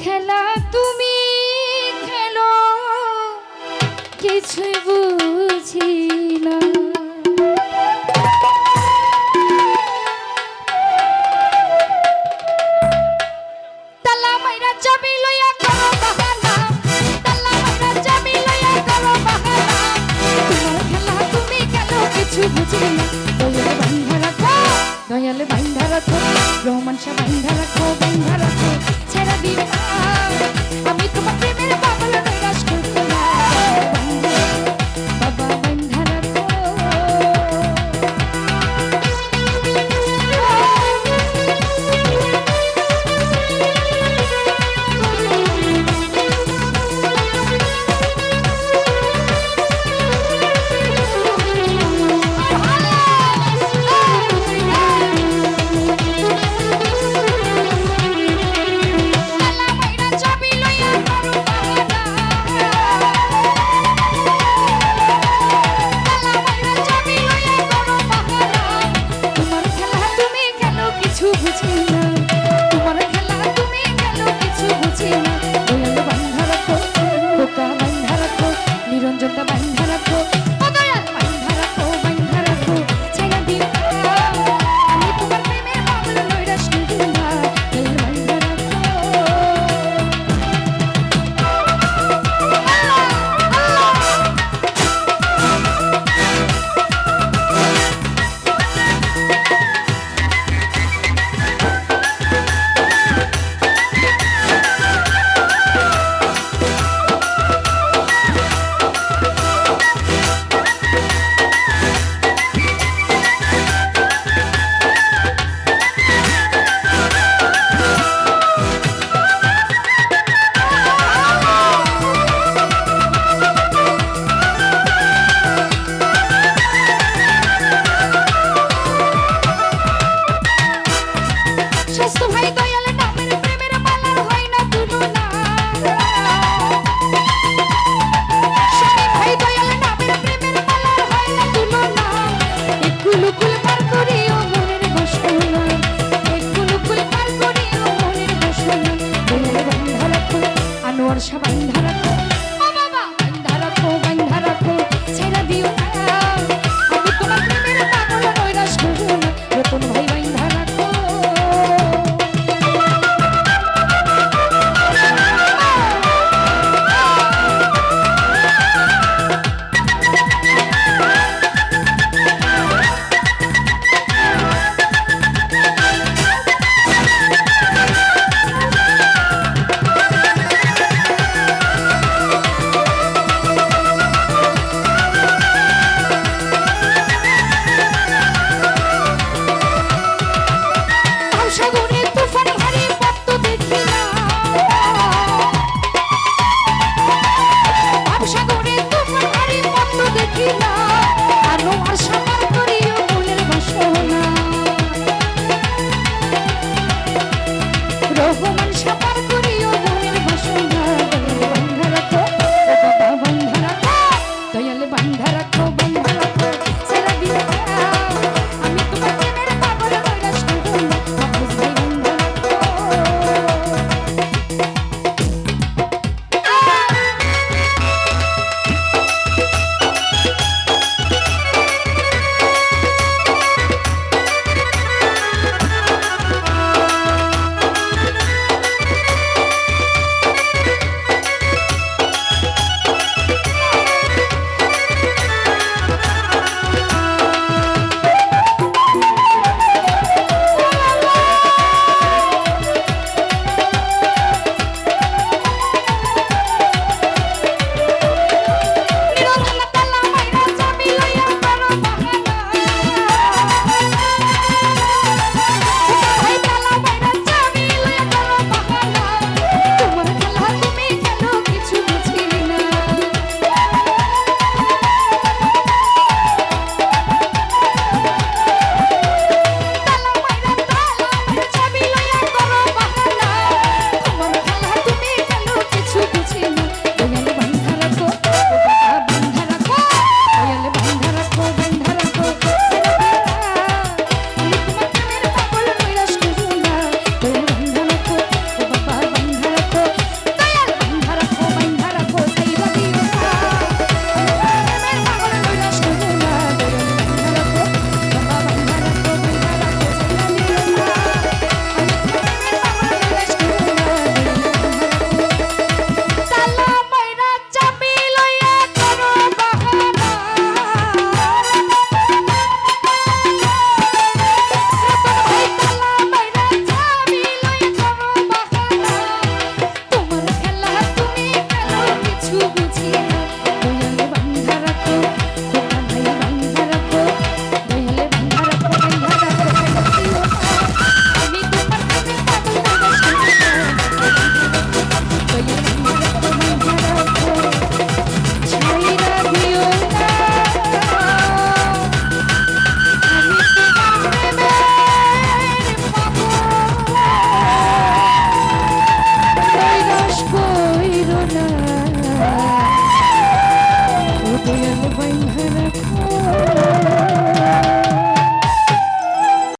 খেলা তুমি খেলো কিছুই বুঝি না। তালা মাইরা চাবি লইয়া করো বাহানা, তালা মাইরা চাবি লইয়া করো বাহানা। তোমার খেলা তুমি খেলো কিছু বুঝি না। দয়ালে বান্ধা রাখো, দয়ালে বান্ধা রাখো, রোমাঞ্চা বান্ধা রাখো, বান্ধা রাখো, ছেড়ে দিবে না। আমি তোমার প্রেমের পাগল নৈরাশ করব না। বাবা বান্ধা রাখো। নিরঞ্জনটা বান্ধা রাখো, ও দয়াল বান্ধা রাখো, বান্ধা রাখো, ছাইড়া দিও না। আমি তোমার প্রেমের পাগল নৈরাশ করব না। বান্ধা রাখো। স্বাস্থ্য ভাই দয়ালে নামের প্রেমের মালার হয় না তুলনা। স্বামী ভাই দয়ালে নামের প্রেমের মালার হয় না তুলনা। একুলুকুল পার করিও মনের বাসনা, একুলুকুল পার করিও মনের বাসনা। দয়ালে বান্ধা রাখো, আনোয়ার শাহ বান্ধা রাখো, ও বাবা বান্ধা রাখো, বান্ধা রাখো, ছেড়ে দিও না। আমি তোমার প্রেমের পাগল নৈরাশ করব না। রতন ভাই বান্ধা রাখো। সাগরে তুফান হারি পদ্ম দেখিলাম, সাগরে তুফান হারি পদ্ম দেখিলাম। আনোয়ার সামার করিও মনের বাসনা, রহমান সামার করিও মনের বাসনা। বান্ধা রাখো, ও বাবা বান্ধা রাখো, দয়ালে বান্ধা রাখো, বান্ধা রাখো, ছেড়ে দিও না। আমি তোমার প্রেমের পাগল নৈরাশ করব না। হাফেজ ভাই বান্ধা রাখো। রাখো